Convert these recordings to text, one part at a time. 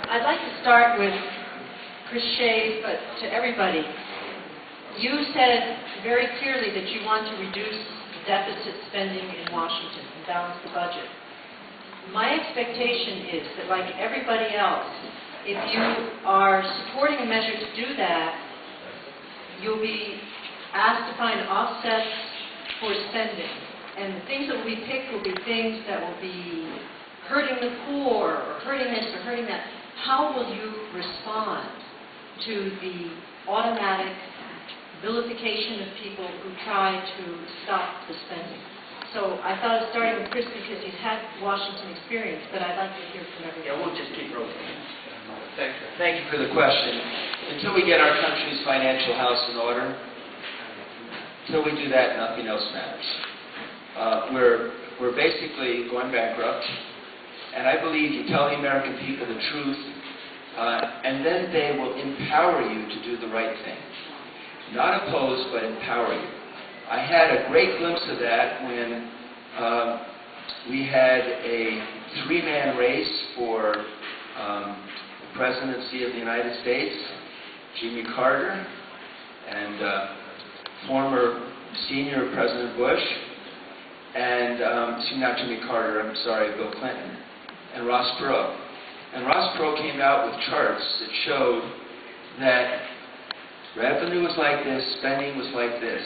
I'd like to start with Chris Shays, but to everybody. You said very clearly that you want to reduce deficit spending in Washington and balance the budget. My expectation is that, like everybody else, if you are supporting a measure to do that, you'll be asked to find offsets for spending. And the things that will be picked will be things that will be hurting the poor, or hurting this, or hurting that. How will you respond to the automatic vilification of people who try to stop the spending? So I thought of starting with Chris because he's had Washington experience, but I'd like to hear from everyone. Yeah, we'll just keep rotating. Thank you for the question. Until we get our country's financial house in order, until we do that, nothing else matters. We're basically going bankrupt, and I believe you tell the American people the truth, and then they will empower you to do the right thing. Not oppose, but empower you. I had a great glimpse of that when we had a three-man race for the presidency of the United States. Jimmy Carter and former senior President Bush, and not Jimmy Carter, I'm sorry, Bill Clinton, and Ross Perot. And Ross Perot came out with charts that showed that revenue was like this, spending was like this.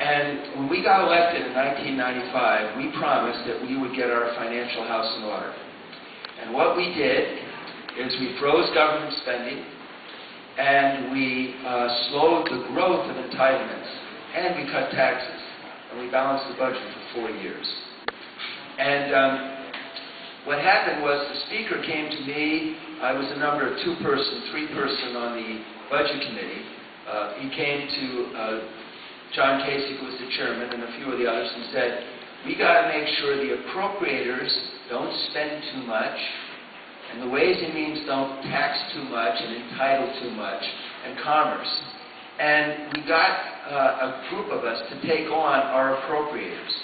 And when we got elected in 1995, we promised that we would get our financial house in order. And what we did is we froze government spending, and we slowed the growth of entitlements, and we cut taxes, and we balanced the budget for 4 years. And what happened was the speaker came to me. I was a number of three-person on the budget committee. He came to John Casey, who was the chairman, and a few of the others, and said, we got to make sure the appropriators don't spend too much, and the Ways and Means don't tax too much and entitle too much, and commerce. And we got a group of us to take on our appropriators.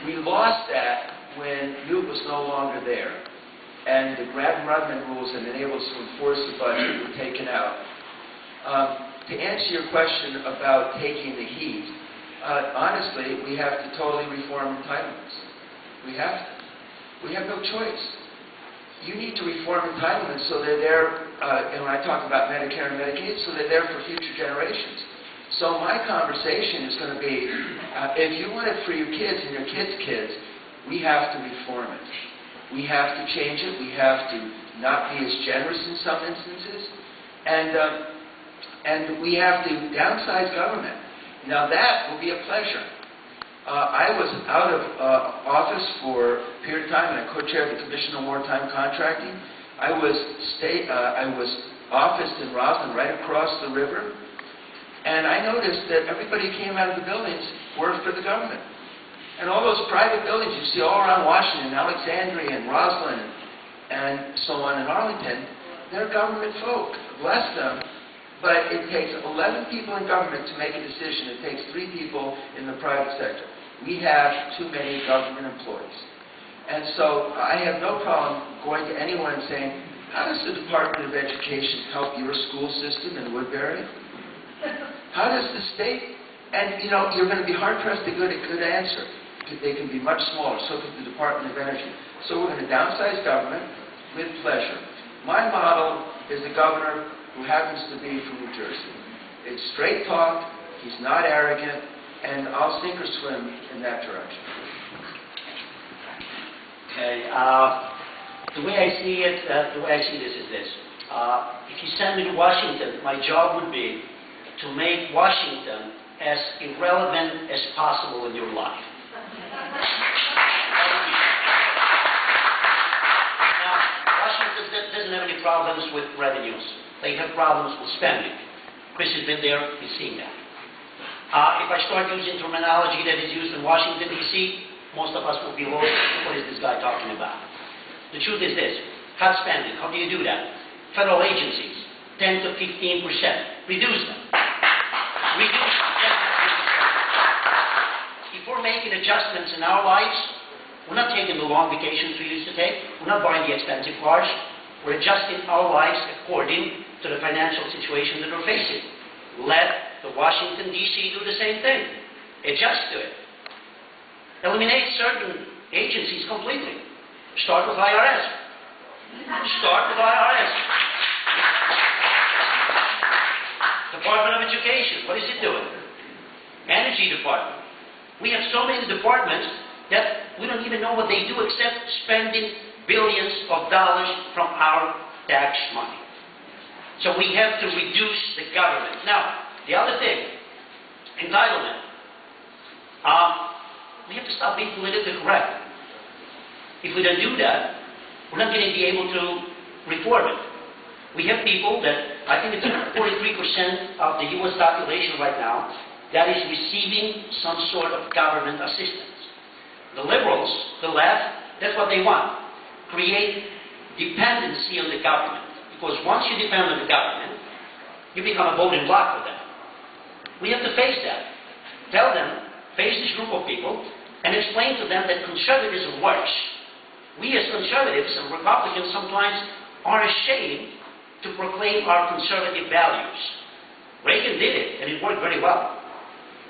We lost that when Newt was no longer there, and the Grab-and-Rudman rules that enabled us to enforce the budget were taken out. To answer your question about taking the heat, honestly, we have to totally reform entitlements. We have to. We have no choice. You need to reform entitlements so they're there, and when I talk about Medicare and Medicaid, so they're there for future generations. So my conversation is going to be, if you want it for your kids and your kids' kids, we have to reform it. We have to change it. We have to not be as generous in some instances. And we have to downsize government. Now that will be a pleasure. I was out of office for a period of time, and I co-chaired the Commission on Wartime Contracting. I was officed in Roslyn, right across the river, and I noticed that everybody came out of the buildings worked for the government. And all those private buildings you see all around Washington, Alexandria and Roslyn and so on in Arlington, they're government folk. Bless them. But it takes 11 people in government to make a decision. It takes 3 people in the private sector. We have too many government employees. And so I have no problem going to anyone and saying, how does the Department of Education help your school system in Woodbury? How does the state? And you know, you're going to be hard-pressed to get a good answer. They can be much smaller, so could the Department of Energy. So we're going to downsize government with pleasure. My model is a governor who happens to be from New Jersey. It's straight talk, he's not arrogant, and I'll sink or swim in that direction. Okay, the way I see it, the way I see this is this. If you send me to Washington, my job would be to make Washington as irrelevant as possible in your life. Now, Washington doesn't have any problems with revenues. They have problems with spending. Chris has been there, he's seen that. If I start using terminology that is used in Washington, D.C., most of us will be lost. What is this guy talking about? The truth is this. Cut spending. How do you do that? Federal agencies, 10 to 15%. Reduce them. Reduce them. Before making adjustments in our lives, we're not taking the long vacations we used to take. We're not buying the expensive cars. We're adjusting our lives according to the financial situation that we're facing. Let the Washington, D.C. do the same thing. Adjust to it. Eliminate certain agencies completely. Start with IRS. Start with IRS. Department of Education, what is it doing? Energy Department. We have so many departments that we don't even know what they do except spending billions of dollars from our tax money. So we have to reduce the government. Now, the other thing, entitlement. We have to stop being politically correct. If we don't do that, we're not going to be able to reform it. We have people that, I think it's 43% of the U.S. population right now, that is receiving some sort of government assistance. The liberals, the left, that's what they want. Create dependency on the government. Because once you depend on the government, you become a voting bloc for them. We have to face that. Tell them, face this group of people, and explain to them that conservatism works. We as conservatives and Republicans sometimes are ashamed to proclaim our conservative values. Reagan did it, and it worked very well.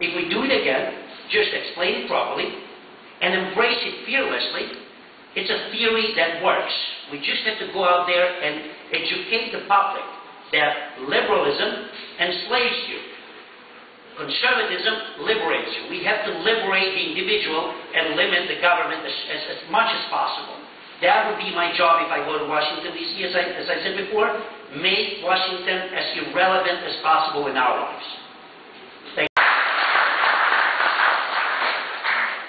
If we do it again, just explain it properly, and embrace it fearlessly, it's a theory that works. We just have to go out there and educate the public that liberalism enslaves you. Conservatism liberates you. We have to liberate the individual and limit the government as much as possible. That would be my job if I go to Washington, D.C. As I said before, make Washington as irrelevant as possible in our lives. Thank you.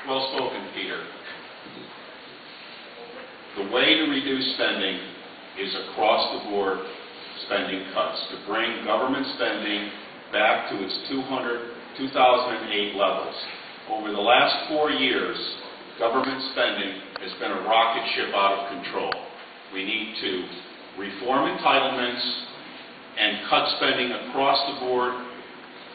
Well spoken, Peter. The way to reduce spending is across-the-board spending cuts, to bring government spending back to its 2008 levels. Over the last 4 years, government spending has been a rocket ship out of control. We need to reform entitlements and cut spending across the board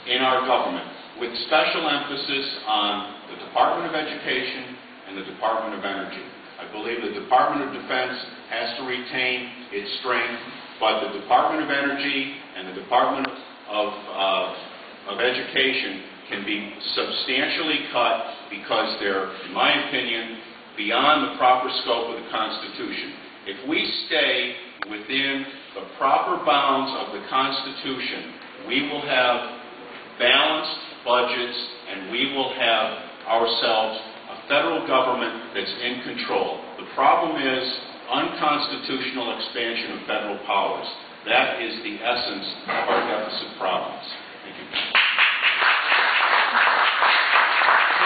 in our government, with special emphasis on the Department of Education and the Department of Energy. I believe the Department of Defense has to retain its strength, but the Department of Energy and the Department of Education can be substantially cut because they're, in my opinion, beyond the proper scope of the Constitution. If we stay within the proper bounds of the Constitution, we will have balanced budgets and we will have ourselves a federal government that's in control. The problem is unconstitutional expansion of federal powers. That is the essence of our deficit